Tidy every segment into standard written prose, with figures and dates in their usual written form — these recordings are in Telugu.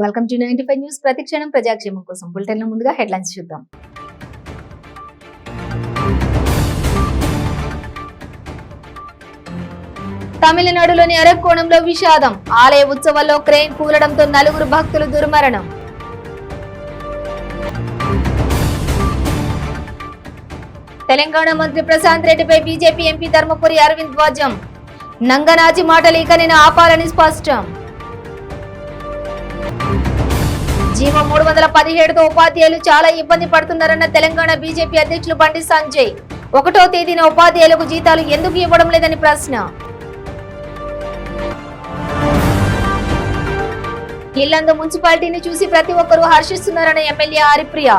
Welcome to 95 news. ప్రతిక్షణం ప్రజాక్షేమం కోసం బులెటిన్ ముందుగా హెడ్లైన్స్ చూద్దాం. తమిళనాడులోని అరక్కోణంలో విషాదం. ఆలయ ఉత్సవాల్లో క్రేన్ కూలడంతో 4 భక్తులు దుర్మరణం. తెలంగాణ మంత్రి ప్రశాంత్ రెడ్డిపై బీజేపీ ఎంపీ ధర్మపురి అరవింద్ ధ్వజం. నంగనాచి మాటలు ఇక నేను ఆపాలని స్పష్టం. జీవో 317తో ఉపాధ్యాయులు చాలా ఇబ్బంది పడుతున్నారన్న తెలంగాణ బీజేపీ అధ్యక్షులు బండి సంజయ్. 1వ తేదీన ఉపాధ్యాయులకు జీతాలు ఎందుకు ఇవ్వడం లేదని ప్రశ్న. ఇల్లందు మున్సిపాలిటీని చూసి ప్రతి ఒక్కరూ హర్షిస్తున్నారన్న ఎమ్మెల్యే హరిప్రియ.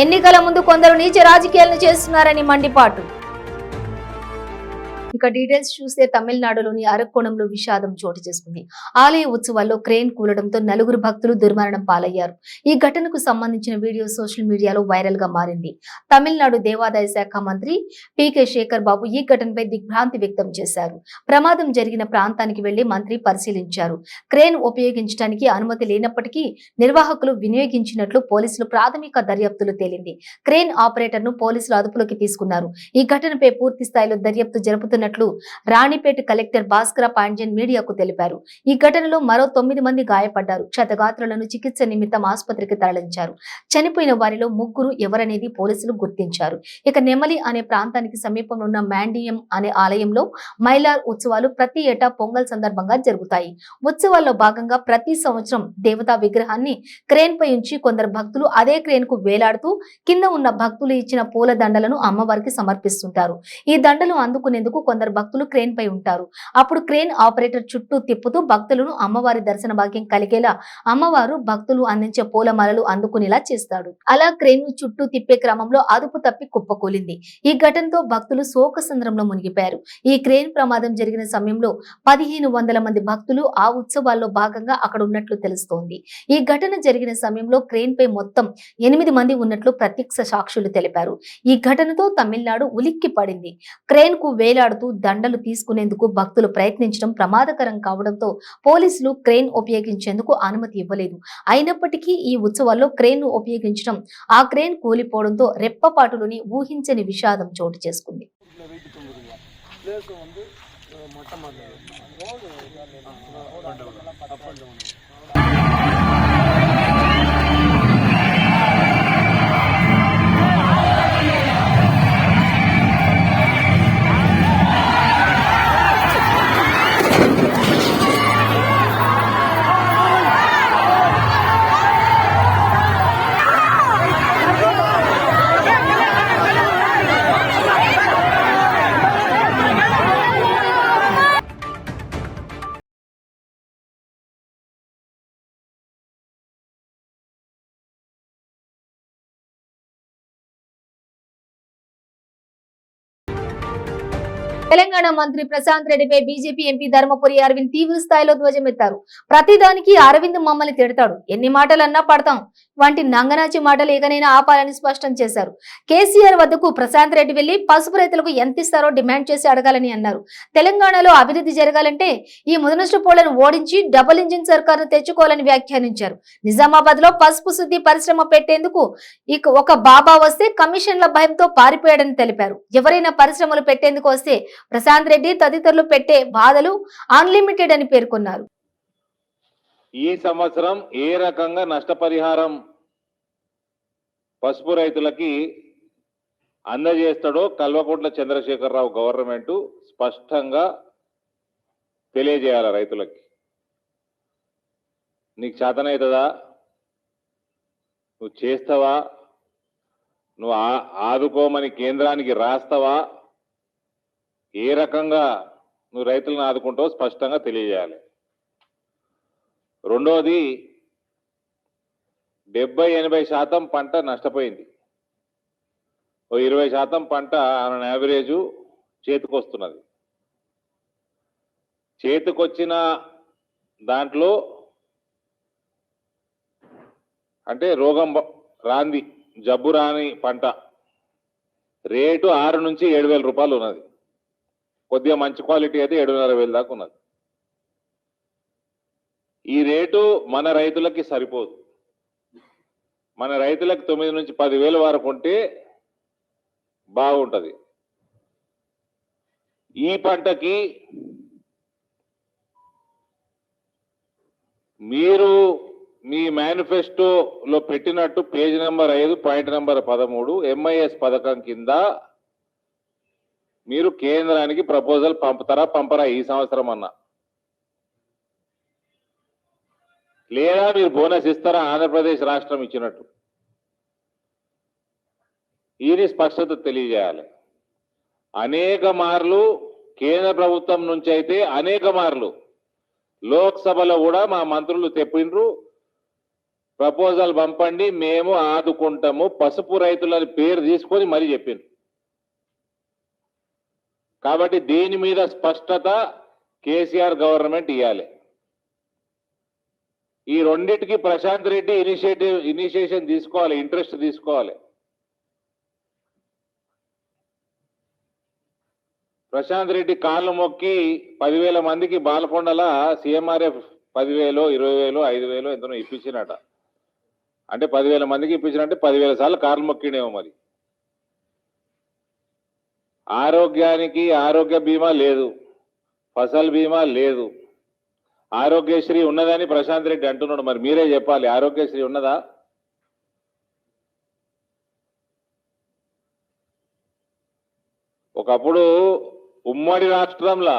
ఎన్నికల ముందు కొందరు నీచ రాజకీయాలను చేస్తున్నారని మండిపాటు. ఇక డీటెయిల్స్ చూస్తే తమిళనాడులోని అరక్కోణంలో విషాదం చోటు చేసుకుంది. ఆలయ ఉత్సవాల్లో క్రేన్ కూలడంతో 4 భక్తులు దుర్మరణం పాలయ్యారు. ఈ ఘటనకు సంబంధించిన వీడియో సోషల్ మీడియాలో వైరల్ గా మారింది. తమిళనాడు దేవాదాయ శాఖ మంత్రి పీకే శేఖర్ బాబు ఈ ఘటనపై దిగ్భ్రాంతి వ్యక్తం చేశారు. ప్రమాదం జరిగిన ప్రాంతానికి వెళ్లి మంత్రి పరిశీలించారు. క్రేన్ ఉపయోగించడానికి అనుమతి లేనప్పటికీ నిర్వాహకులు వినియోగించినట్లు పోలీసులు ప్రాథమిక దర్యాప్తులో తేలింది. క్రేన్ ఆపరేటర్ ను పోలీసులు అదుపులోకి తీసుకున్నారు. ఈ ఘటనపై పూర్తి స్థాయిలో దర్యాప్తు జరుపుతున్నట్లు రాణిపేట కలెక్టర్ భాస్కర పాండ్యన్ మీడియాకు తెలిపారు. ఈ ఘటనలో మరో 9 మంది గాయపడ్డారు. క్షతగాత్రులను చికిత్స నిమిత్తం ఆసుపత్రికి తరలించారు. చనిపోయిన వారిలో 3 ఎవరనేది పోలీసులు గుర్తించారు. ఇక నెమలి అనే ప్రాంతానికి సమీపంలో ఉన్న మాండియం అనే ఆలయంలో మైలార్ ఉత్సవాలు ప్రతి ఏటా పొంగల్ సందర్భంగా జరుగుతాయి. ఉత్సవాల్లో భాగంగా ప్రతి సంవత్సరం దేవతా విగ్రహాన్ని క్రేన్ పై ఉంచి కొందరు భక్తులు అదే క్రేన్ కు వేలాడుతూ కింద ఉన్న భక్తులు ఇచ్చిన పూల దండలను అమ్మవారికి సమర్పిస్తుంటారు. ఈ దండలు అందుకునేందుకు కొందరు భక్తులు క్రేన్ పై ఉంటారు. అప్పుడు క్రేన్ ఆపరేటర్ చుట్టూ తిప్పుతూ భక్తులను అమ్మవారి దర్శన భాగ్యం కలిగేలా అమ్మవారు భక్తులు అందించే పూలమాలలు అందుకునేలా చేస్తాడు. అలా క్రేన్ ను చుట్టూ తిప్పే క్రమంలో అదుపు తప్పి కుప్పకూలింది. ఈ ఘటనతో భక్తులు శోకసంద్రంలో మునిగిపోయారు. ఈ క్రేన్ ప్రమాదం జరిగిన సమయంలో 1500 మంది భక్తులు ఆ ఉత్సవాల్లో భాగంగా అక్కడ ఉన్నట్లు తెలుస్తోంది. ఈ ఘటన జరిగిన సమయంలో క్రేన్ పై మొత్తం 8 మంది ఉన్నట్లు ప్రత్యక్ష సాక్షులు తెలిపారు. ఈ ఘటనతో తమిళనాడు ఉలిక్కి పడింది. క్రేన్ కు వేలాడుతూ దండలు తీసుకునేందుకు భక్తులు ప్రయత్నించడం ప్రమాదకరం కావడంతో పోలీసులు క్రేన్ ఉపయోగించేందుకు అనుమతి ఇవ్వలేదు. అయినప్పటికీ ఈ ఉత్సవాల్లో క్రేన్ ను ఉపయోగించడం ఆ క్రేన్ కూలిపోవడంతో రెప్పపాటులోని ఊహించని విషాదం చోటు చేసుకుంది. తెలంగాణ మంత్రి ప్రశాంత్ రెడ్డిపై బీజేపీ ఎంపీ ధర్మపురి అరవింద్ తీవ్ర స్థాయిలో ధ్వజమెత్తారు. ప్రతిదానికి అరవింద్ మమ్మల్ని తిడతాడు, ఎన్ని మాటలన్నా పడతాం వంటి నంగనాచి మాటలు ఇకనైనా ఆపాలని స్పష్టం చేశారు. కేసీఆర్ వద్దకు ప్రశాంత్ రెడ్డి వెళ్లి పసుపు రైతులకు ఎంత ఇస్తారో డిమాండ్ చేసి అడగాలని అన్నారు. తెలంగాణలో అభివృద్ధి జరగాలంటే ఈ ముదనష్టపోళ్లను ఓడించి డబుల్ ఇంజిన్ సర్కారును తెచ్చుకోవాలని వ్యాఖ్యానించారు. నిజామాబాద్ లో పసుపు శుద్ధి పరిశ్రమ పెట్టేందుకు ఒక బాబా వస్తే కమిషన్ల భయంతో పారిపోయాడని తెలిపారు. ఎవరైనా పరిశ్రమలు పెట్టేందుకు వస్తే ప్రశాంత్ రెడ్డి తదితరులు పెట్టే బాధలు అన్లిమిటెడ్ అని పేర్కొన్నారు. ఈ సంవత్సరం ఏ రకంగా నష్టపరిహారం పసుపు రైతులకి అందజేస్తాడో కల్వకుంట్ల చంద్రశేఖరరావు గవర్నమెంట్ స్పష్టంగా తెలియజేయాలి. రైతులకి నీకు చేతనవుతుందా, నువ్వు చేస్తావా, నువ్వు ఆదుకోమని కేంద్రానికి రాస్తావా, ఏ రకంగా నువ్వు రైతులను ఆదుకుంటావో స్పష్టంగా తెలియజేయాలి. రెండోది, 70-80% పంట నష్టపోయింది. ఓ 20% పంట ఆన్ యావరేజ్ చేతికొస్తున్నది. చేతికొచ్చిన దాంట్లో అంటే రోగం రాంది, జబ్బు రాని పంట రేటు 6 నుంచి 7,000 రూపాయలు ఉన్నది. కొద్దిగా మంచి క్వాలిటీ అయితే 7,500 దాకా ఉన్నది. ఈ రేటు మన రైతులకి సరిపోదు. మన రైతులకు 9 నుంచి 10,000 వరకు ఉంటే బాగుంటది. ఈ పంటకి మీరు మీ మేనిఫెస్టోలో పెట్టినట్టు page number 5 point number 13 MIS పథకం కింద మీరు కేంద్రానికి ప్రపోజల్ పంపరా ఈ సంవత్సరం అన్నా, లేదా మీరు బోనస్ ఇస్తారా ఆంధ్రప్రదేశ్ రాష్ట్రం ఇచ్చినట్టు? ఇది స్పష్టత తెలియజేయాలి. అనేక మార్లు కేంద్ర ప్రభుత్వం నుంచి అయితే అనేక మార్లు లోక్సభలో కూడా మా మంత్రులు తెప్పిండ్రు, ప్రపోజల్ పంపండి మేము ఆదుకుంటాము, పసుపు రైతులని పేరు తీసుకొని మరీ చెప్పిండ్రు. కాబట్టి దీని మీద స్పష్టత కేసీఆర్ గవర్నమెంట్ ఇవ్వాలి. ఈ రెండింటికి ప్రశాంత్ రెడ్డి ఇనిషియేషన్ తీసుకోవాలి, ఇంట్రెస్ట్ తీసుకోవాలి. ప్రశాంత్ రెడ్డి కాళ్ళు మొక్కి 10,000 మందికి బాలకొండల CMRF 10,000, 20,000, 5,000 ఎంతనో ఇప్పించినట. అంటే 10,000 మందికి ఇప్పించినట్టే 10,000 సార్లు కాళ్ళు మొక్కినేమో. మరి ఆరోగ్యానికి ఆరోగ్య బీమా లేదు, ఫసల్ బీమా లేదు, ఆరోగ్యశ్రీ ఉన్నదని ప్రశాంత్ రెడ్డి అంటున్నాడు. మరి మీరే చెప్పాలి, ఆరోగ్యశ్రీ ఉన్నదా? ఒకప్పుడు ఉమ్మడి రాష్ట్రంలో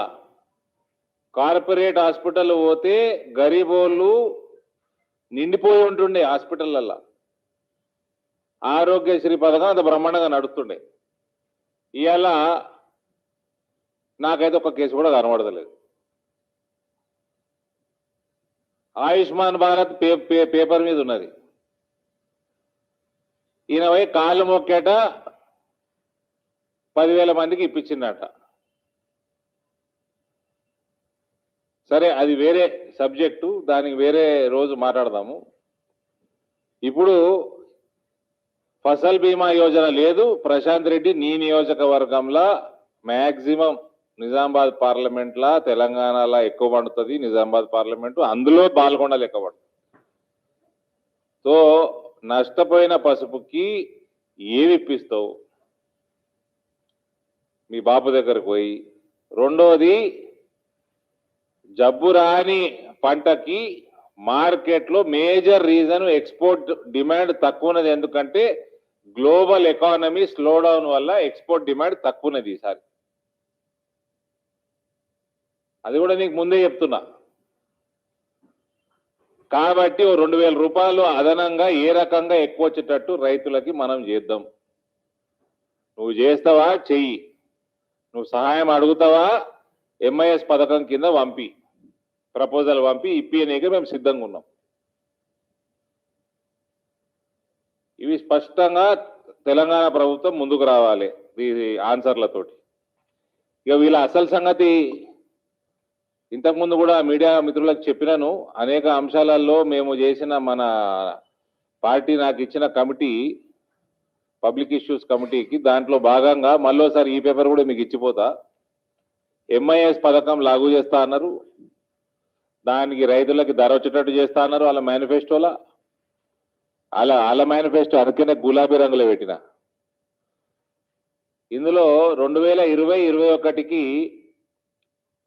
కార్పొరేట్ హాస్పిటల్ పోతే గరీబోళ్ళు నిండిపోయి ఉంటుండే హాస్పిటళ్ళల్లో. ఆరోగ్యశ్రీ పథకం అంత బ్రహ్మాండంగా నడుస్తుండే. ఇవాళ నాకైతే ఒక కేసు కూడా కనబడతలేదు. ఆయుష్మాన్ భారత్ పేపర్ మీద ఉన్నది. ఈయన పోయి కాళ్ళు మొక్కేట 10,000 మందికి ఇప్పించిందట. సరే, అది వేరే సబ్జెక్టు, దానికి వేరే రోజు మాట్లాడదాము. ఇప్పుడు ఫసల్ బీమా యోజన లేదు. ప్రశాంత్ రెడ్డి నీ నియోజకవర్గంలో మ్యాక్సిమం నిజామాబాద్ పార్లమెంట్లా తెలంగాణలో ఎక్కువ పడుతుంది, నిజామాబాద్ పార్లమెంటు, అందులో బాల్కొండలు ఎక్కువ పడుతుంది. సో నష్టపోయిన పసుపుకి ఏమి ఇప్పిస్తావు? మీ బాపు దగ్గరకు పోయి. రెండోది, జబ్బు రాని పంటకి మార్కెట్లో మేజర్ రీజన్ ఎక్స్పోర్ట్ డిమాండ్ తక్కువ ఉన్నది. ఎందుకంటే గ్లోబల్ ఎకానమీ స్లో డౌన్ వల్ల ఎక్స్పోర్ట్ డిమాండ్ తక్కువ ఉన్నది ఈసారి. అది కూడా నీకు ముందే చెప్తున్నా. కాబట్టి 2,000 రూపాయలు అదనంగా ఏ రకంగా ఎక్కువ వచ్చేటట్టు రైతులకి మనం చేద్దాం. నువ్వు చేస్తావా? చెయ్యి. నువ్వు సహాయం అడుగుతావా? MIS పథకం కింద పంపి, ప్రపోజల్ పంపి ఇప్పియనీకే మేము సిద్ధంగా ఉన్నాం. ఇవి స్పష్టంగా తెలంగాణ ప్రభుత్వం ముందుకు రావాలి ఈ ఆన్సర్లతోటి. ఇక వీళ్ళ అసలు సంగతి ఇంతకుముందు కూడా మీడియా మిత్రులకు చెప్పినాను. అనేక అంశాలలో మేము చేసిన మన పార్టీ నాకు ఇచ్చిన కమిటీ, పబ్లిక్ ఇష్యూస్ కమిటీకి, దాంట్లో భాగంగా మళ్ళోసారి ఈ పేపర్ కూడా మీకు ఇచ్చిపోతా. MIS పథకం లాగు చేస్తా అన్నారు, దానికి రైతులకి ధర వచ్చేటట్టు చేస్తా అన్నారు వాళ్ళ మేనిఫెస్టోలా. వాళ్ళ మేనిఫెస్టో అందుకనే గులాబీ రంగులో పెట్టిన. ఇందులో 2020-21కి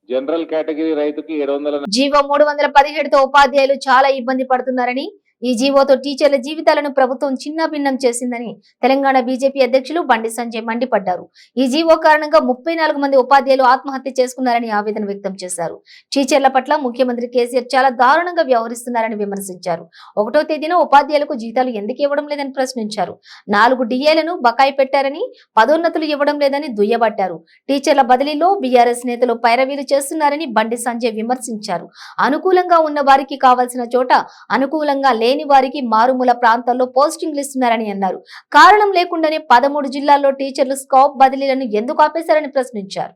జనరల్ కేటగిరీ రైతుకి 700. జీవో 317తో ఉపాధ్యాయులు చాలా ఇబ్బంది పడుతున్నారని, ఈ జీవోతో టీచర్ల జీవితాలను ప్రభుత్వం చిన్నాభిన్నం చేసిందని తెలంగాణ బీజేపీ అధ్యక్షులు బండి సంజయ్ మండిపడ్డారు. ఈ జీవో కారణంగా 34 మంది ఉపాధ్యాయులు ఆత్మహత్య చేసుకున్నారని ఆవేదన వ్యక్తం చేశారు. టీచర్ల పట్ల ముఖ్యమంత్రి కేసీఆర్ చాలా దారుణంగా వ్యవహరిస్తున్నారని విమర్శించారు. 1వ తేదీన ఉపాధ్యాయులకు జీతాలు ఎందుకు ఇవ్వడం లేదని ప్రశ్నించారు. 4 డిఏలను బకాయి పెట్టారని, పదోన్నతులు ఇవ్వడం లేదని దుయ్యబట్టారు. టీచర్ల బదిలీలో బీఆర్ఎస్ నేతలు పైరవీలు చేస్తున్నారని బండి సంజయ్ విమర్శించారు. అనుకూలంగా ఉన్న వారికి కావాల్సిన చోట అనుకూలంగా లేని వారికి మారుమూల ప్రాంతాల్లో పోస్టింగ్లు ఇస్తున్నారని అన్నారు. కారణం లేకుండానే 13 జిల్లాల్లో టీచర్లు స్కౌప్ బదిలీలను ఎందుకు ఆపేశారని ప్రశ్నించారు.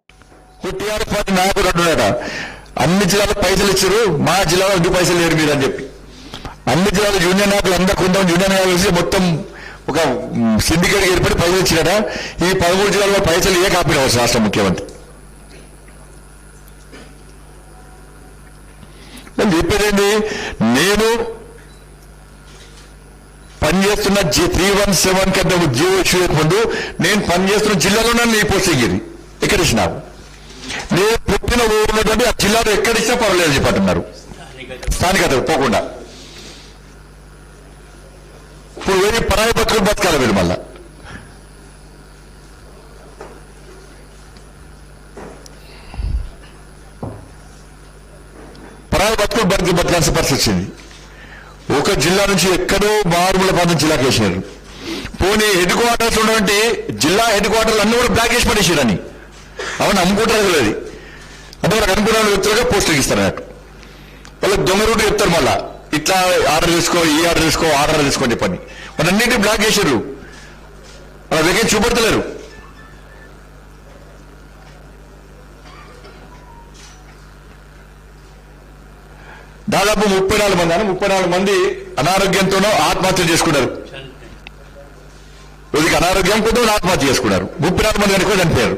అన్ని జిల్లాలో పైసలు ఇచ్చారు, మా జిల్లాలో ఎందుకు పైసలు లేరు మీరు అని చెప్పి అన్ని జిల్లాలో యూనియన్ నాయకులు అందరూ కొంత యూనియన్ నాయకులు మొత్తం ఒక సిండికేట్ ఏర్పడి పైసలు ఇచ్చినట. ఈ 13 జిల్లాలో పైసలు ఏ కాపీ రాష్ట్ర ముఖ్యమంత్రి నేను చెప్పేదేంటి, నేను పనిచేస్తున్న 317 కంటే జీవో ఇష్యూ ముందు నేను పనిచేస్తున్న జిల్లాలోనే నీ పోస్టింగ్ ఇది ఎక్కడ ఇచ్చినావు, నేను పుట్టిన ఊరున్నటువంటి ఆ జిల్లాలో ఎక్కడ ఇచ్చినా పర్వాలేదు చెప్పంటున్నారు. స్థానికత పోకుండా ఇప్పుడు వేరే పరాయి బతుకులు బతకాలి వీళ్ళు. మళ్ళా పరాయి బతుకులు బతకాల్సిన పరిస్థితి వచ్చింది. ఒక జిల్లా నుంచి ఎక్కడో మారుమూల ప్రాంతం జిల్లాకి వేసినారు. పోనీ హెడ్ క్వార్టర్స్ ఉన్నటువంటి జిల్లా హెడ్ క్వార్టర్లు అన్ని కూడా బ్లాక్ వేసి పడేసారని అవన్నీ అమ్ముకుంటారు. అది అంటే వాళ్ళకి అనుకున్న వ్యక్తులుగా పోస్టులు ఇస్తారు అన్నట్టు. వాళ్ళకి దొంగ రూట్ చెప్తారు, మళ్ళా ఇట్లా ఆర్డర్ తీసుకో, ఈ ఆర్డర్ తీసుకో, ఆర్డర్ తీసుకోని చెప్పని వాళ్ళు అన్నింటినీ బ్లాక్ చేశారు. వాళ్ళ దగ్గర చూపెడతలేరు. దాదాపు 34 మంది అనారోగ్యంతోనో ఆత్మహత్యలు చేసుకున్నారు. రోజుకి అనారోగ్యం కొంత ఆత్మహత్య చేసుకున్నారు. 34 మంది కనుక చనిపోయారు.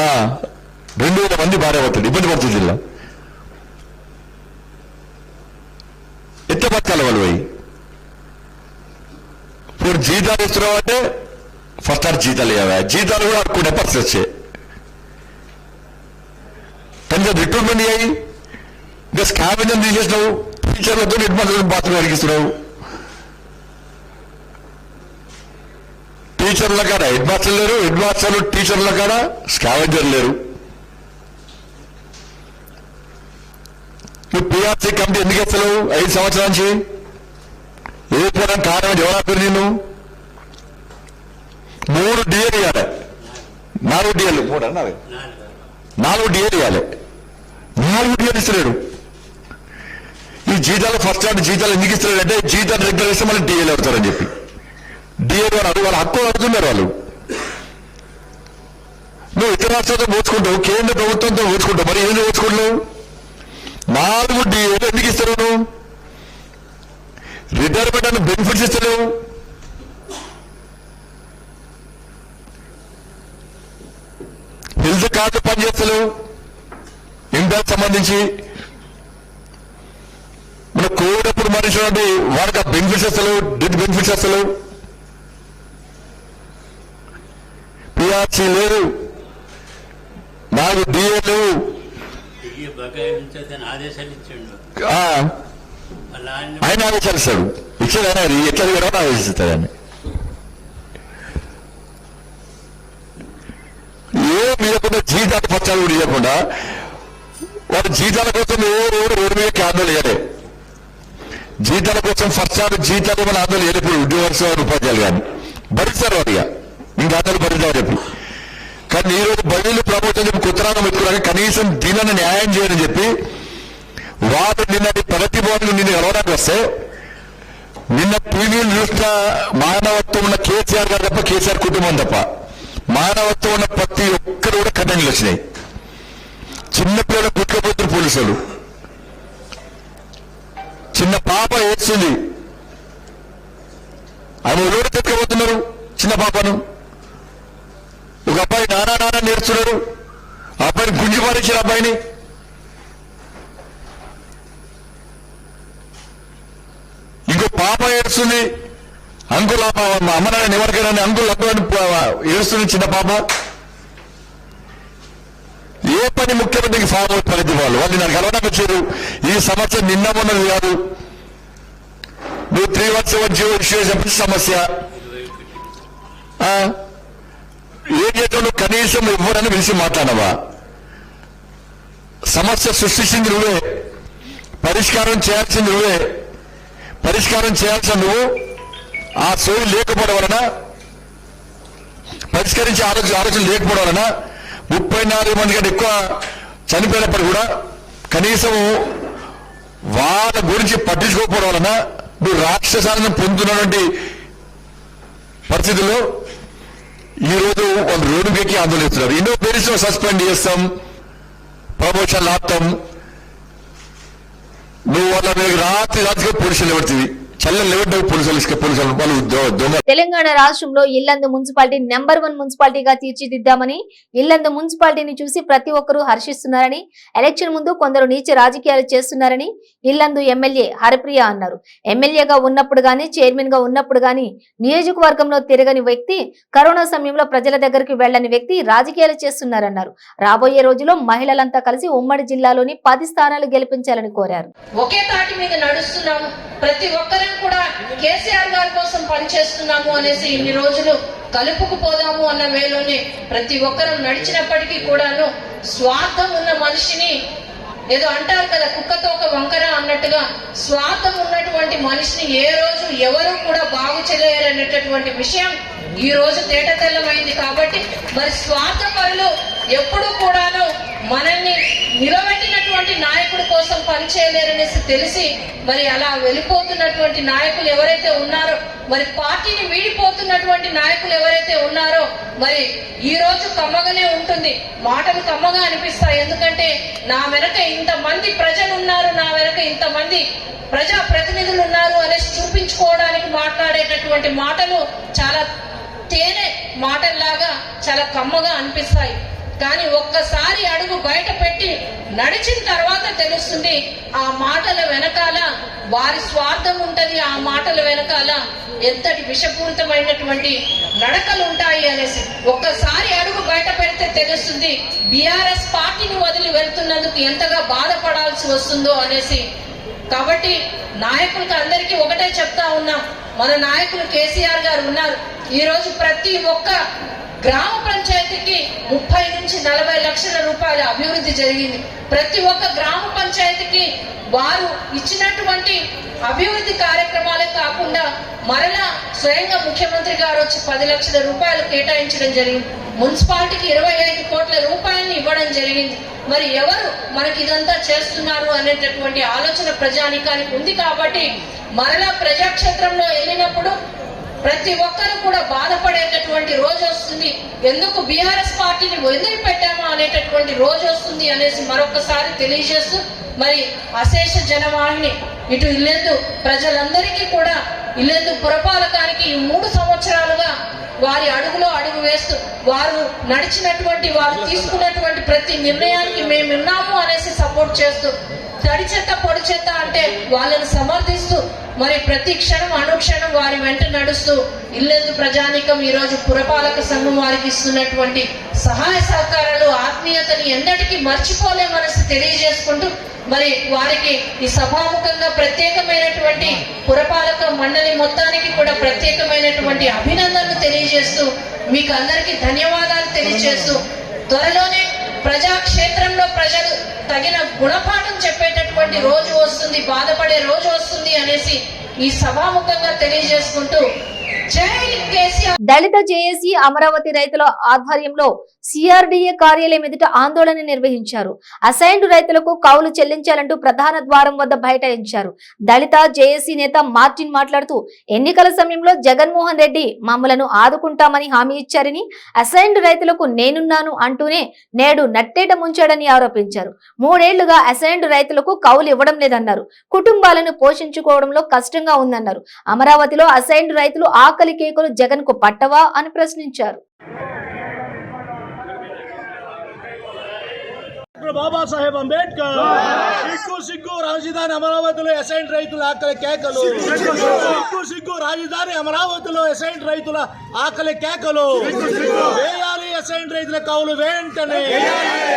ఆ 2000 మంది భార్యాభర్తలు ఇబ్బంది పడుతుంది జిల్లా. ఎట్లా బతకాలి వాళ్ళు పోయి? ఇప్పుడు జీతాలు ఇస్తున్నావు అంటే ఫస్ట్ ఆర్ జీతాలు ఇవ్వా, జీతాలు కూడా అడుక్కునే పరిస్థితి వచ్చాయి. కనుక రిక్రూట్మెంట్ అయ్యి ఇంకా స్కావెంజర్ తీసేసినావు, టీచర్లతో హెడ్ మాస్టర్ బాత్రూమ్ అడిగిస్తున్నావు. టీచర్ల కాడ హెడ్ మాస్టర్లు లేరు, హెడ్ మాస్టర్లు టీచర్ల కాడ స్కావెంజర్ లేరు. నువ్వు పిఆర్సీ కమిటీ ఎందుకు ఇస్తలేవు 5 సంవత్సరాల నుంచి? ఏ పోవడం కారణం ఎవరు ఆపారు నేను? 3 డిఏలు ఇవ్వాలి, 4 డిఏలు 3 అన్నది 4 డిఏలు ఇవ్వాలి, 4 డిఏలు ఇస్తలేడు. ఈ జీతాలు ఫస్ట్ ఆర్డర్ జీతాలు ఎందుకు ఇస్తలేడు అంటే జీతాలు రెగ్యులర్ ఇస్తే మళ్ళీ డిఏలు అవుతారని చెప్పి డిఏలు వాళ్ళ హక్కు అడుగుతున్నారు వాళ్ళు. నువ్వు ఇతర రాష్ట్రాలతో పోల్చుకుంటావు, కేంద్ర ప్రభుత్వంతో పోల్చుకుంటావు, మరి ఏం పోల్చుకుంటున్నావు? 4 డిఏలు ఎందుకు ఇస్తారు? నువ్వు రిటైర్మెంట్ అని బెనిఫిట్స్ ఇస్తలేవు. హెల్త్ కార్డు పనిచేస్తలేవు. ఇంటర్ సంబంధించి మన కోవిడ్ అప్పుడు మనిషి వాడికి ఆ బెనిఫిట్స్ వస్తలేవు, డెత్ బెనిఫిట్స్ వస్తలేవు. పిఆర్సీ లేదు, 4 డిఏ లేవు. ఆయన ఆదేశాలు ఇస్తాడు, ఇచ్చేది ఆయన ఎట్లా కూడా ఆదేశిస్తాడు. ఆయన ఏం ఇవ్వకుండా జీతాలు పచ్చాలు కూడా ఇవ్వకుండా వాడు జీతాల కోసం రోడ్డు మీద ఆందోళన వేయలే. జీతాల కోసం ఫస్ట్ ఆర్డర్ జీతాలు ఏమైనా ఆందోళన వేయలేదు. ఇప్పుడు ఉద్యోగస్తులు ఉపాధ్యాయులు కానీ భరిస్తారు వాడిగా, ఇంకా ఆందోళన భరిద్దామని చెప్పి. కానీ ఈ రోజు బదిలీలు ప్రభుత్వం చెప్పి కుత్రాంగం పెట్టుకున్నాక కనీసం దీనిని న్యాయం చేయని చెప్పి వాడు నిన్నటి ప్రగతి భవన్లు నిన్ను కలవడానికి వస్తే నిన్న టీవీలు చూసిన మానవత్వం ఉన్న కేసీఆర్ గారు తప్ప, కేసీఆర్ కుటుంబం తప్ప మానవత్వం ఉన్న ప్రతి ఒక్కరు కూడా కట్టండిలు వచ్చినాయి. చిన్నపిల్లలు గుట్టుకుపోతున్నారు పోలీసులు. చిన్న పాప ఏడ్చింది, ఆమె ఎవరు తెచ్చుకోబోతున్నారు చిన్న పాపను. ఒక అబ్బాయి నానా నేర్చున్నాడు, ఆ అబ్బాయిని గుంజి పారించారు. అబ్బాయిని ఇంకో పాప ఏడుస్తుంది, అంకుల్ అమ్మ నాన్న ఎవరికైనా అంకుల్ అబ్బాయిని ఏడుస్తుంది చిన్న పాప. ఏ పని ముఖ్యమంత్రికి ఫామ్ అవుట్ పరిధి వాళ్ళు నాకు కలవడానికి వచ్చారు. ఈ సమస్య నిన్న మొన్నది కాదు. నువ్వు 317 జీవో ఇష్యూ చేసిన సమస్య ఏం చేస్తావు? కనీసం ఇవ్వరని పిలిచి మాట్లాడవా? సమస్య సృష్టించింది నువ్వే, పరిష్కారం చేయాల్సింది నువ్వే. పరిష్కారం చేయాల్సిన నువ్వు ఆ సోయి లేకపోవడం వలన, పరిష్కరించే ఆలోచన లేకపోవడం వలన 34 మంది కంటే ఎక్కువ చనిపోయినప్పుడు కూడా కనీసం వాళ్ళ గురించి పట్టించుకోకపోవడం వలన నువ్వు రాక్షసాలను పొందుతున్నటువంటి పరిస్థితుల్లో ఈరోజు వాళ్ళు రోడ్డుకి ఆందోళన చేస్తున్నారు. ఎన్నో పేరెంట్స్ సస్పెండ్ చేస్తాం, ప్రమోషన్లు ఆపుతాం. నువ్వు వాళ్ళ మీద రాత్రి పోలీసులు ఎవరిది చల్ల లేవడ్డావు పోలీసులు వాళ్ళు దొంగ. తెలంగాణ రాష్ట్రంలో ఇల్లందు మున్సిపాలిటీ నెంబర్ 1 మున్సిపాలిటీగా తీర్చిదిద్దామని, ఇల్లందు మున్సిపాలిటీని చూసి ప్రతి ఒక్కరూ హర్షిస్తున్నారని, ఎలక్షన్ ముందు కొందరు నీచ రాజకీయాలు చేస్తున్నారని ఇల్లందు ఎమ్మెల్యే హరిప్రియ అన్నారు. ఎమ్మెల్యేగా ఉన్నప్పుడు గానీ, చైర్మన్ గా ఉన్నప్పుడు గానీ నియోజకవర్గంలో తిరగని వ్యక్తి, కరోనా సమయంలో ప్రజల దగ్గరికి వెళ్లని వ్యక్తి రాజకీయాలు చేస్తున్నారన్నారు. రాబోయే రోజుల్లో మహిళలంతా కలిసి ఉమ్మడి జిల్లాలోని 10 స్థానాలు గెలిపించాలని కోరారు. ఒకే తాటి మీద నడుస్తున్నాము, ప్రతి ఒక్కరం కూడా కేసీఆర్ గారి కోసం పనిచేస్తున్నాము అనేసి ఇన్ని రోజులు కలుపుకుపోదాము అన్న వేలోనే ప్రతి ఒక్కరం నడిచినప్పటికీ కూడాను స్వార్థం ఉన్న మనిషిని, ఏదో అంటారు కదా కుక్కతో ఒక వంకర అన్నట్టుగా, స్వార్థం ఉన్నటువంటి మనిషిని ఏ రోజు ఎవరు కూడా బాగు చేయలేరనేటటువంటి విషయం ఈ రోజు తేటతెల్లమైంది. కాబట్టి మరి స్వార్థపరులు ఎప్పుడు కూడాను మనల్ని నిలబెట్టినటువంటి నాయకుడి కోసం పనిచేయలేరనేసి తెలిసి మరి అలా వెళ్ళిపోతున్నటువంటి నాయకులు ఎవరైతే ఉన్నారో, మరి పార్టీని వీడిపోతున్నటువంటి నాయకులు ఎవరైతే ఉన్నారో, మరి ఈ రోజు కమ్మగానే ఉంటుంది, మాటలు కమ్మగా అనిపిస్తాయి. ఎందుకంటే నా వెనక ఇంతమంది ప్రజలు ఉన్నారు, నా వెనక ఇంతమంది ప్రజా ప్రతినిధులు ఉన్నారు అనేసి చూపించుకోవడానికి మాట్లాడేటటువంటి మాటలు చాలా తేనె మాటల్లాగా చాలా కమ్మగా అనిపిస్తాయి. కానీ ఒక్కసారి అడుగు బయట పెట్టి నడిచిన తర్వాత తెలుస్తుంది ఆ మాటల వెనకాల వారి స్వార్థం ఉంటది, ఆ మాటల వెనకాల ఎంతటి విషపూరితమైనటువంటి నడకలు ఉంటాయి అనేసి. ఒక్కసారి అడుగు బయట పెడితే తెలుస్తుంది బీఆర్ఎస్ పార్టీని వదిలి వెళ్తున్నందుకు ఎంతగా బాధపడాల్సి వస్తుందో అనేసి. కాబట్టి నాయకులకు అందరికీ ఒకటే చెప్తా ఉన్నాం, మన నాయకులు కేసీఆర్ గారు ఉన్నారు. ఈ రోజు ప్రతి ఒక్క గ్రామ పంచాయతీకి 30 నుంచి 40 లక్షల రూపాయల అభివృద్ధి జరిగింది. ప్రతి ఒక్క గ్రామ పంచాయతీకి వారు ఇచ్చినటువంటి అభివృద్ధి కార్యక్రమాలే కాకుండా మరలా స్వయంగా ముఖ్యమంత్రి గారు వచ్చి 10 లక్షల రూపాయలు కేటాయించడం జరిగింది. మున్సిపాలిటీకి 25 కోట్ల రూపాయలను ఇవ్వడం జరిగింది. మరి ఎవరు మనకి ఇదంతా చేస్తున్నారు అనేటటువంటి ఆలోచన ప్రజానికానికి ఉంది. కాబట్టి మరలా ప్రజాక్షేత్రంలో వెళ్ళినప్పుడు ప్రతి ఒక్కరు కూడా బాధపడేటటువంటి రోజు వస్తుంది, ఎందుకు బీఆర్ఎస్ పార్టీని వదిలిపెట్టామా అనేటటువంటి రోజు వస్తుంది అనేసి మరొకసారి తెలియజేస్తూ, మరి అశేష జనవాహిని ఇటు ఇల్లెందు ప్రజలందరికీ కూడా ఇల్లెందు పురపాలకానికి ఈ 3 సంవత్సరాలుగా వారి అడుగులో అడుగు వేస్తూ వారు నడిచినటువంటి, వారు తీసుకున్నటువంటి ప్రతి నిర్ణయానికి మేమున్నాము అనేసి సపోర్ట్ చేస్తూ, తడి చెత్త పొడి చెత్త అంటే వాళ్ళని సమర్థిస్తూ, మరి ప్రతి క్షణం అనుక్షణం వారి వెంట నడుస్తూ ఇల్లెందు ప్రజానికం ఈ రోజు పురపాలక సంఘం వారికి ఇస్తున్నటువంటి సహాయ సహకారాలు, ఆత్మీయతని ఎన్నటికీ మర్చిపోలేమనేసి తెలియజేసుకుంటూ, మరి వారికి ఈ సభాముఖంగా ప్రత్యేకమైనటువంటి పురపాలక మండలి మొత్తానికి కూడా ప్రత్యేకమైనటువంటి అభినందనలు తెలియజేస్తూ, మీకు అందరికీ ధన్యవాదాలు తెలియజేస్తూ, త్వరలోనే ప్రజాక్షేత్రంలో ప్రజలు తగిన గుణపాఠం చెప్పేటటువంటి రోజు వస్తుంది, బాధపడే రోజు వస్తుంది అనేసి ఈ సభాముఖంగా తెలియజేసుకుంటూ జై కేసీఆర్. దళిత జేఏసీ అమరావతి రైతుల ఆధ్వర్యంలో సిఆర్డీఏ కార్యాలయం ఎదుట ఆందోళన నిర్వహించారు. అసైన్డ్ రైతులకు కౌలు చెల్లించాలంటూ ప్రధాన ద్వారం వద్ద బైఠాయించారు. దళిత జేఏసీ నేత మార్టిన్ మాట్లాడుతూ, ఎన్నికల సమయంలో జగన్మోహన్ రెడ్డి మమ్మలను ఆదుకుంటామని హామీ ఇచ్చారని, అసైన్డ్ రైతులకు నేనున్నాను అంటూనే నేడు నట్టేట ముంచాడని ఆరోపించారు. 3 ఏళ్లుగా అసైన్డ్ రైతులకు కౌలు ఇవ్వడం లేదన్నారు. కుటుంబాలను పోషించుకోవడంలో కష్టంగా ఉందన్నారు. అమరావతిలో అసైన్డ్ రైతులు ఆకలి కేకులు జగన్ కు పట్టవా అని ప్రశ్నించారు. బాబాసాహెబ్ అంబేద్కర్ సిగ్గు రాజధాని అమరావతిలో అసైన్డ్ రైతుల ఆకలి కేకలు, సిగ్గు రాజధాని అమరావతిలో అసైన్డ్ రైతుల ఆకలి కేకలు. వేయాలి అసైన్డ్ రైతుల కౌలు వెంటనే,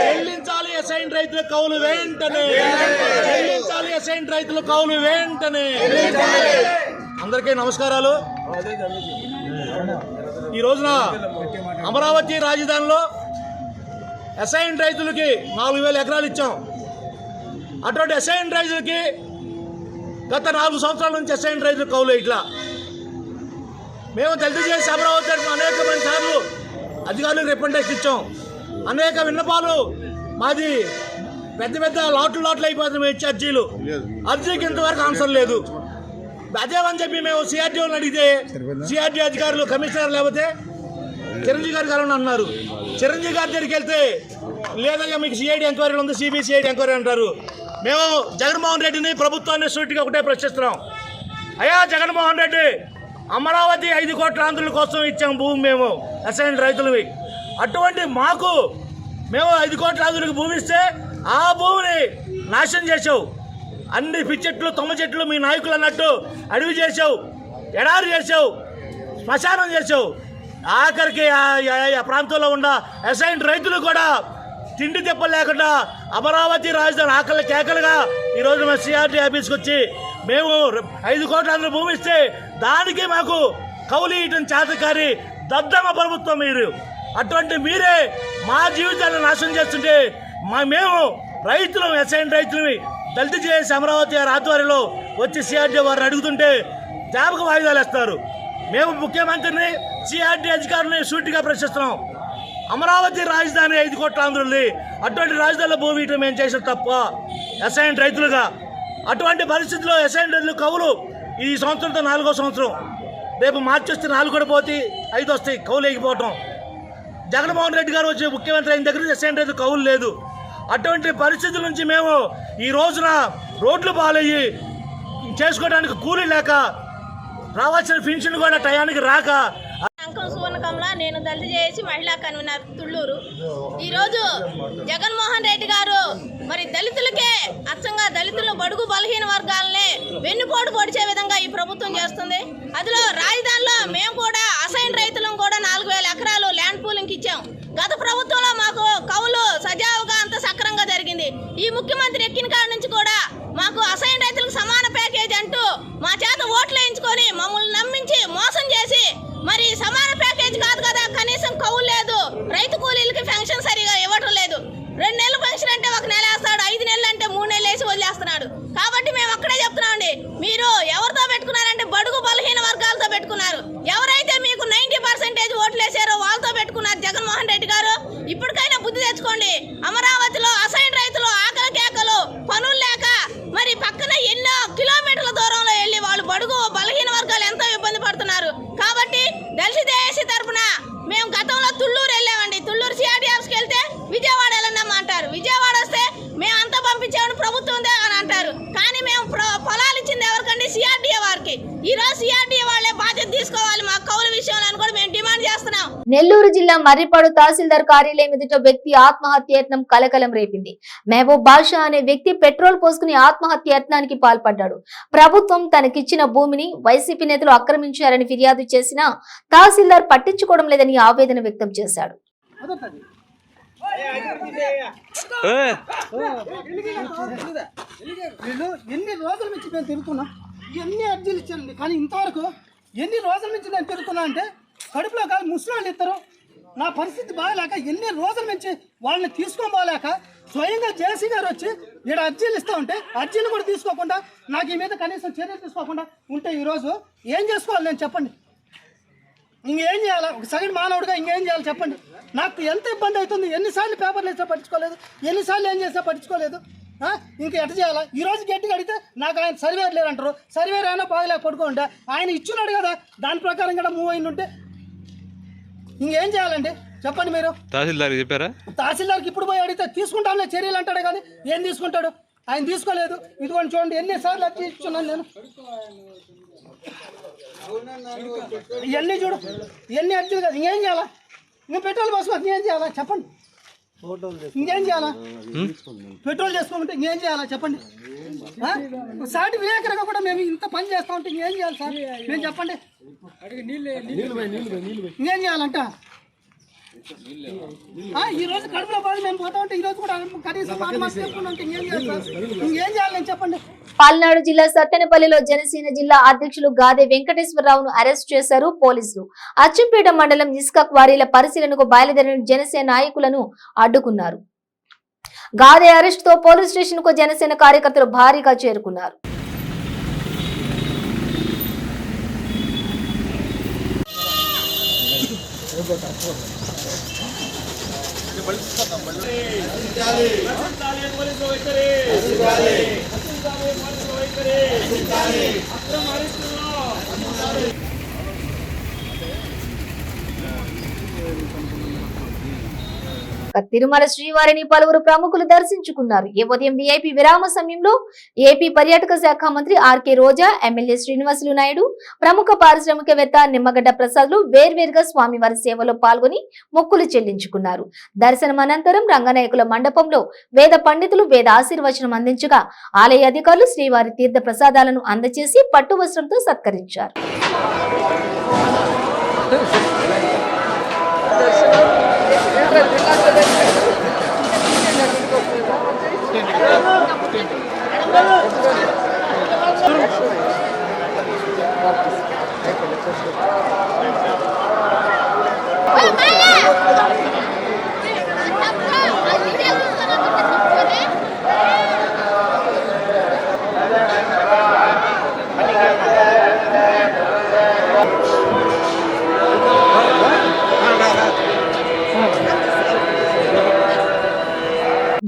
చెల్లించాలి అసైన్డ్ రైతుల కౌలు వెంటనే, చెల్లించాలి అసైన్డ్ రైతుల కౌలు వెంటనే. అందరికీ నమస్కారాలు. ఈ రోజున అమరావతి రాజధానిలో అసైన్డ్ రైతులకి 4000 ఎకరాలు ఇచ్చాం. అటువంటి అసైన్డ్ రైతులకి గత 4 సంవత్సరాల నుంచి అసైన్డ్ రైతులు కౌలు ఇట్లా. మేము తెలియజేసి అమరావతి అనేకమైన సార్లు అధికారులకు రిప్రజెంటేషన్ ఇచ్చాం. అనేక విన్నపాలు, మాది పెద్ద పెద్ద లాట్లు అయిపోతుంది ఇచ్చే అర్జీలు, అర్జీకి ఇంతవరకు ఆన్సర్ లేదు. అదేమని చెప్పి మేము సిఆర్డీఓని అడిగితే సిఆర్డీ అధికారులు కమిషనర్ లేకపోతే చిరంజీవి గారి గారు అన్నారు. చిరంజీవి గారి దగ్గరికి వెళ్తే లేదయ్యా మీకు సిఐడి ఎంక్వైరీ ఉంది, సిబిసిఐడి ఎంక్వైరీ అంటారు. మేము జగన్మోహన్ రెడ్డిని ప్రభుత్వాన్ని సూటిగా ఒకటే ప్రశ్నిస్తున్నాం. అయ్యా జగన్మోహన్ రెడ్డి, అమరావతి 5 కోట్ల ఆంధ్రుల కోసం ఇచ్చాం భూమి మేము అసైన్ రైతులవి. అటువంటి మేము 5 కోట్ల ఆంధ్రులకు భూమి ఇస్తే ఆ భూమిని నాశనం చేసావు. అన్ని పిచ్చెట్లు తొమ్మ చెట్లు మీ నాయకులు అన్నట్టు అడవి చేసావు, ఎడారి చేసావు, శ్మశానం చేసావు. ఆఖరికి ఆ ప్రాంతంలో ఉన్న అసైన్ రైతులు కూడా తిండి తెప్పలు లేకుండా అమరావతి రాజధాని ఆకలి కేకలుగా ఈరోజు మేము సిఆర్టీ ఆఫీస్కి వచ్చి మేము 5 కోట్ల ఆంధ్రుల భూమి ఇస్తే దానికి మాకు కౌలు ఇయటం చేతకారి దద్దమ్మ ప్రభుత్వం మీరు. అటువంటి మీరే మా జీవితాలను నాశనం చేస్తుంటే మేము రైతులు అసైన్ రైతులని దళిత చేసి అమరావతి గారి ఆధ్వర్యంలో వచ్చి సిఆర్టీ వారిని అడుగుతుంటే జ్ఞాపక వాయిదాలు వేస్తారు. మేము ముఖ్యమంత్రిని సిఆర్టీ అధికారులని సూటిగా ప్రశ్నిస్తున్నాం. అమరావతి రాజధాని 5 కోట్ల ఆంధ్రుల్ని అటువంటి రాజధానిలో భూమి ఇవ్వడం మేము చేసిన తప్ప అసైన్ రైతులుగా. అటువంటి పరిస్థితుల్లో అసైన్ రైతులు కవులు ఈ సంవత్సరంతో 4వ సంవత్సరం, రేపు మార్చి వస్తే 4 కూడా పోతే 5 వస్తాయి కవులు వేయకపోవటం. జగన్మోహన్ రెడ్డి గారు వచ్చి ముఖ్యమంత్రి అయిన దగ్గర అసైన్ రైతు కవులు లేదు. అటువంటి పరిస్థితుల నుంచి మేము ఈ రోజున రోడ్లు పాలయ్యి చేసుకోవడానికి కూలీ లేక రావాల్సిన పెన్షన్ కూడా టయానికి రాక. అంకం సువర్ణకంలా, నేను దళిత చేసి మహిళా కన్వీనర్ తుళ్ళూరు. ఈరోజు జగన్మోహన్ రెడ్డి గారు మరి దళితులకే అచ్చంగా దళితులు బడుగు బలహీన వర్గాలనే వెన్నుపోటు పొడిచే విధంగా ఈ ప్రభుత్వం చేస్తుంది. అందులో రాజధానిలో మేము కూడా అసైన్ రైతులం కూడా 4000 ఎకరాలు ల్యాండ్ పూలింగ్ ఇచ్చాం. గత ప్రభుత్వంలో మాకు కవులు సజావుగా అంత సక్రంగా జరిగింది. ఈ ముఖ్యమంత్రి ఎక్కిన కాడ నుంచి కూడా మాకు అసైన్ రైతులకు సమాన ప్యాకేజ్ అంటూ మా చేత ఓట్లు వేయించుకొని మమ్మల్ని నమ్మించి మోసం చేసి మరి సమాన ప్యాకేజ్ కాదు కదా, కనీసం కవులు లేదు, రైతు కూలీలకి పెన్షన్ సరిగా ఇవ్వటం లేదు. 2 నెలల పెన్షన్ అంటే 1 నెల వేస్తాడు, 5 నెలలు అంటే 3 నెలలు వేసి వదిలేస్తున్నాడు. కాబట్టి మేము అక్కడే చెప్తున్నామండి, మీరు ఎవరితో పెట్టుకున్నారంటే బడుగు బలహీన వర్గాలతో పెట్టుకున్నారు. ఎవరైతే మీకు 90% ఓట్లు వేసారో వాళ్ళతో పెట్టుకున్నారు జగన్మోహన్ రెడ్డి గారు. ఇప్పటికైనా బుద్ధి తెచ్చుకోండి. అమరావతిలో అసైన్ రైతులు ఆకలి కేకలు, పనులు లేక మరి పక్కన ఎన్నో కిలోమీటర్ల దూరంలో వెళ్ళి వాళ్ళు బడుగు బలహీన వర్గాలు ఎంతో ఇబ్బంది పడుతున్నారు. కాబట్టి దళిత ఏసీ తరఫున మేము గతంలో తుళ్ళూరు వెళ్ళామండి. తుళ్ళూరు సిఆర్టీ ఆఫీస్కి వెళ్తే విజయవాడ వెళ్ళండమ్మా అంటారు. విజయవాడ వస్తే మేము అంతా పంపించామని ప్రభుత్వం అని అంటారు. కానీ మేము పొలాలు ఇచ్చింది ఎవరికండి? సిఆర్డీఏ వారికి. ఈ రోజు సిఆర్డీఏ వాళ్ళే బాధ్యత తీసుకోవాలి మా కౌలు విషయంలో అని కూడా మేము డిమాండ్ చేస్తున్నాం. నెల్లూరు జిల్లా మర్రిపాడు తహసీల్దార్ కార్యాలయం ఎదుట వ్యక్తి ఆత్మహత్య యత్నం కలకలం రేపింది. మహబూబ్ బాషా అనే వ్యక్తి పెట్రోల్ పోసుకుని ఆత్మహత్య యత్నానికి పాల్పడ్డాడు. ప్రభుత్వం తనకిచ్చిన భూమిని వైసీపీ నేతలు ఆక్రమించారని ఫిర్యాదు చేసినా తహసీల్దార్ పట్టించుకోవడం లేదని ఆవేదన వ్యక్తం చేశాడు. ఎన్ని రోజుల నుంచి నేను తిరుగుతున్నా, ఎన్ని అర్జీలు ఇచ్చానండి, కానీ ఇంతవరకు ఎన్ని రోజుల నుంచి నేను తిరుగుతున్నా అంటే కడుపులో కాదు ముసలాళ్ళు ఇద్దరు. నా పరిస్థితి బాగాలేక ఎన్ని రోజుల నుంచి వాళ్ళని తీసుకొని పోలేక స్వయంగా జేసీ గారు వచ్చి ఇక్కడ అర్జీలు ఇస్తా ఉంటే అర్జీలు కూడా తీసుకోకుండా నాకు ఈ మీద కనీసం చర్యలు తీసుకోకుండా ఉంటే ఈరోజు ఏం చేసుకోవాలి నేను చెప్పండి? ఇంకేం చేయాలా? ఒక సగటు మానవుడిగా ఇంకేం చేయాలి చెప్పండి? నాకు ఎంత ఇబ్బంది అవుతుంది. ఎన్నిసార్లు పేపర్లు వేసా పట్టించుకోలేదు, ఎన్నిసార్లు ఏం చేసా పట్టించుకోలేదు. ఇంకా ఎట్ట చేయాలా? ఈ రోజు గట్టిగా అడిగితే నాకు ఆయన సర్వేర్ లేరంటారు. సర్వేర్ అయినా బాగలేక పడుకోండి, ఆయన ఇచ్చున్నాడు కదా, దాని ప్రకారం కూడా మూవ్ అయిన ఉంటే ఇంకేం చేయాలండి చెప్పండి మీరు? తహసీల్దార్కి చెప్పారా? తహసీల్దార్కి ఇప్పుడు పోయి అడిగితే తీసుకుంటాను చర్యలు అంటాడు, కానీ ఏం తీసుకుంటాడు? ఆయన తీసుకోలేదు. ఇదిగోండి చూడండి ఎన్నిసార్లు అర్జీ ఇచ్చున్నాను నేను. ఇవన్నీ చూడు, ఇవన్నీ అర్జీలు కదా. ఇంకేం చేయాలా? ఇంకా పెట్రోల్ పోసుకో, ఇంకేం చేయాలా చెప్పండి? ఇంకేం చేయాలా? పెట్రోల్ చేసుకోమంటే ఇంకేం చేయాలా చెప్పండి? సాటి విలేకరుగా కూడా మేము ఇంత పని చేస్తా ఉంటే ఇంకేం చేయాలి సార్ మేము చెప్పండి? ఇంకేం చేయాలంట? ఈ రోజు కడుపులో బాధ మేము పోతా ఉంటే ఈ రోజు కూడా కనీసం ఇంకేం చేయాలి సార్? ఇంకేం చేయాలి నేను చెప్పండి? పల్నాడు జిల్లా సత్తెనపల్లిలో జనసేన జిల్లా అధ్యక్షులు గాదే వెంకటేశ్వరరావును అరెస్ట్ చేశారు పోలీసులు. అచ్చంపేట మండలం ఇసుక క్వారీల పరిశీలనకు బయలుదేరిన జనసేన నాయకులను అడ్డుకున్నారు. గాదే అరెస్ట్ తో పోలీస్ స్టేషన్ కు జనసేన కార్యకర్తలు భారీగా చేరుకున్నారు. ఇక తిరుమల శ్రీవారిని పలువురు ప్రముఖులు దర్శించుకున్నారు. ఈ ఉదయం విఐపి విరామ సమయంలో ఏపీ పర్యాటక శాఖ మంత్రి ఆర్కే రోజా, ఎమ్మెల్యే శ్రీనివాసులు నాయుడు, ప్రముఖ పారిశ్రామికవేత్త నిమ్మగడ్డ ప్రసాద్లు వేర్వేరుగా స్వామివారి సేవలో పాల్గొని మొక్కులు చెల్లించుకున్నారు. దర్శనం అనంతరం రంగనాయకుల మండపంలో వేద పండితులు వేద ఆశీర్వచనం అందించగా ఆలయ అధికారులు శ్రీవారి తీర్థ ప్రసాదాలను అందజేసి పట్టు వస్త్రంతో సత్కరించారు.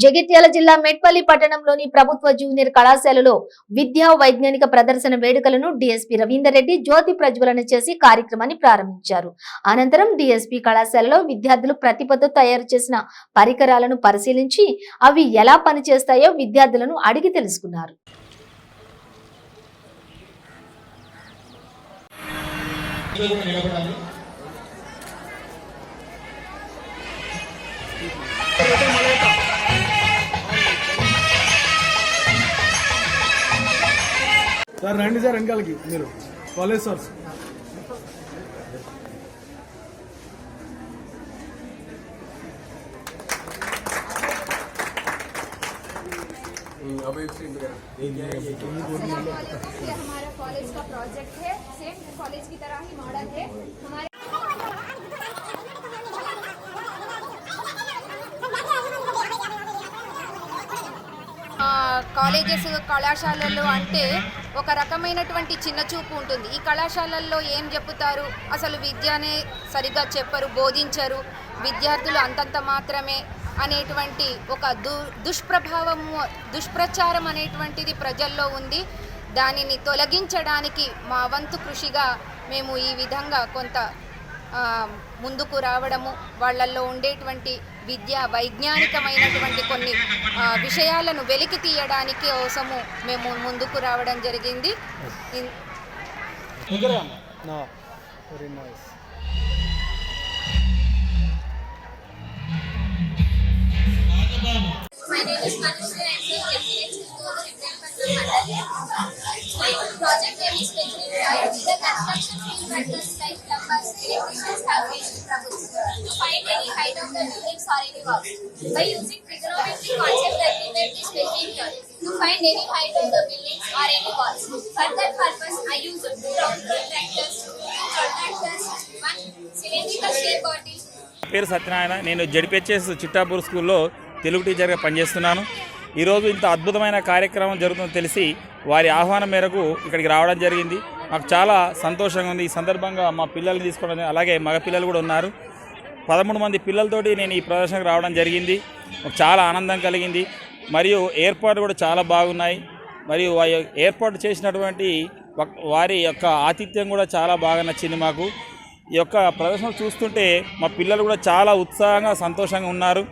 జగిత్యాల జిల్లా మెట్పల్లి పట్టణంలోని ప్రభుత్వ జూనియర్ కళాశాలలో విద్యా వైజ్ఞానిక ప్రదర్శన వేడుకలను డీఎస్పీ రవీందర్ రెడ్డి జ్యోతి ప్రజ్వలన చేసి కార్యక్రమాన్ని ప్రారంభించారు. అనంతరం డీఎస్పీ కళాశాలలో విద్యార్థులు ప్రతిభతో తయారు చేసిన పరికరాలను పరిశీలించి అవి ఎలా పనిచేస్తాయో విద్యార్థులను అడిగి తెలుసుకున్నారు. సార్ రండి సార్ వెనకాలకి మీరు కాలేజ్ సార్ हमारा कॉलेज का प्रोजेक्ट है, सेम कॉलेज की तरह ही मॉडल है हमारे కాలేజెస్ కళాశాలలు అంటే ఒక రకమైనటువంటి చిన్న చూపు ఉంటుంది. ఈ కళాశాలల్లో ఏం చెప్పుతారు, అసలు విద్యనే సరిగ్గా చెప్పరు, బోధించరు, విద్యార్థులు అంతంత మాత్రమే అనేటువంటి ఒక దుష్ప్రచారం అనేటువంటిది ప్రజల్లో ఉంది. దానిని తొలగించడానికి మా వంతు కృషిగా మేము ఈ విధంగా కొంత ముందుకు రావడము, వాళ్ళల్లో ఉండేటువంటి విద్యా వైజ్ఞానికమైనటువంటి కొన్ని విషయాలను వెలికి తీయడానికి కోసము మేము ముందుకు రావడం జరిగింది. My name is Manushree and I am my project name is Petrified. The construction field vendors like plumbers, electricians have reached Prabhu to find any height of the buildings or any walls. By using trigonometry concept that we made this building here to find any height of the buildings or any walls. For that purpose, I used 2 round protractors, 2 protractors, 1 cylindrical shape body. పేరు సత్యనారాయణ. నేను జెడ్పీహెచ్ఎస్ చిట్టాపూర్ స్కూల్లో తెలుగు టీచర్గా పనిచేస్తున్నాను. ఈరోజు ఇంత అద్భుతమైన కార్యక్రమం జరుగుతుందని తెలిసి వారి ఆహ్వానం మేరకు ఇక్కడికి రావడం జరిగింది. మాకు చాలా సంతోషంగా ఉంది. ఈ సందర్భంగా మా పిల్లల్ని తీసుకోవడం, అలాగే మగ పిల్లలు కూడా ఉన్నారు. 13 మంది పిల్లలతోటి నేను ఈ ప్రదర్శనకు రావడం జరిగింది. మాకు చాలా ఆనందం కలిగింది. మరియు ఏర్పాట్లు కూడా చాలా బాగున్నాయి. మరియు ఏర్పాటు చేసినటువంటి వారి యొక్క ఆతిథ్యం కూడా చాలా బాగా నచ్చింది మాకు. ఈ యొక్క ప్రదర్శన చూస్తుంటే మా పిల్లలు కూడా చాలా ఉత్సాహంగా సంతోషంగా ఉన్నారు.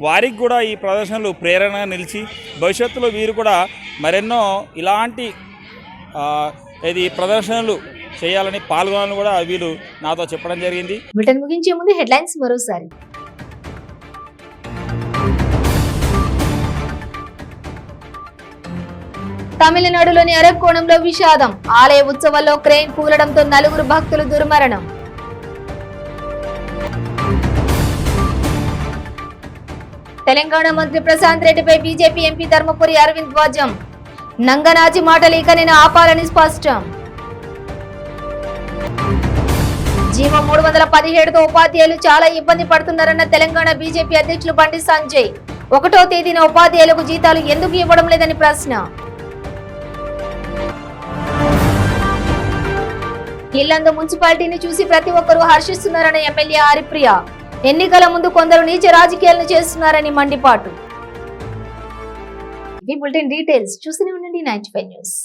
వారికి కూడా ఈ ప్రదర్శనలు ప్రేరణగా నిలిచి భవిష్యత్తులో వీరు కూడా మరెన్నో ఇలాంటి ప్రదర్శనలు చేయాలని పాల్గొనాలని కూడా వీళ్ళు నాతో చెప్పడం జరిగింది. బ్రిటన్ ముగించే ముందు హెడ్లైన్స్ మరోసారి. తమిళనాడులోని అరక్కోణంలో విషాదం. ఆలయ ఉత్సవాల్లో క్రేన్ కూలడంతో 4 భక్తులు దుర్మరణం. తెలంగాణ మంత్రి ప్రశాంత్ రెడ్డిపై బీజేపీ ఎంపీ ధర్మపురి అరవింద్ ధ్వజం. నంగనాచి మాటలు ఇక నేను ఆపాలని స్పష్టం. జీవో 317తో ఉపాధ్యాయులు చాలా ఇబ్బంది పడుతున్నారన్న తెలంగాణ బీజేపీ అధ్యక్షులు బండి సంజయ్. 1వ తేదీన ఉపాధ్యాయులకు జీతాలు ఎందుకు ఇవ్వడం లేదని ప్రశ్న. ఇల్లందు మున్సిపాలిటీని చూసి ప్రతి ఒక్కరూ హర్షిస్తున్నారన్న ఎమ్మెల్యే హరిప్రియ. ఎన్నికల ముందు కొందరు నీచ రాజకీయాలను చేస్తున్నారని మండిపాటు. ఇవి బులెటిన్ డీటెయిల్స్. చూస్తూనే ఉండండి 95 న్యూస్.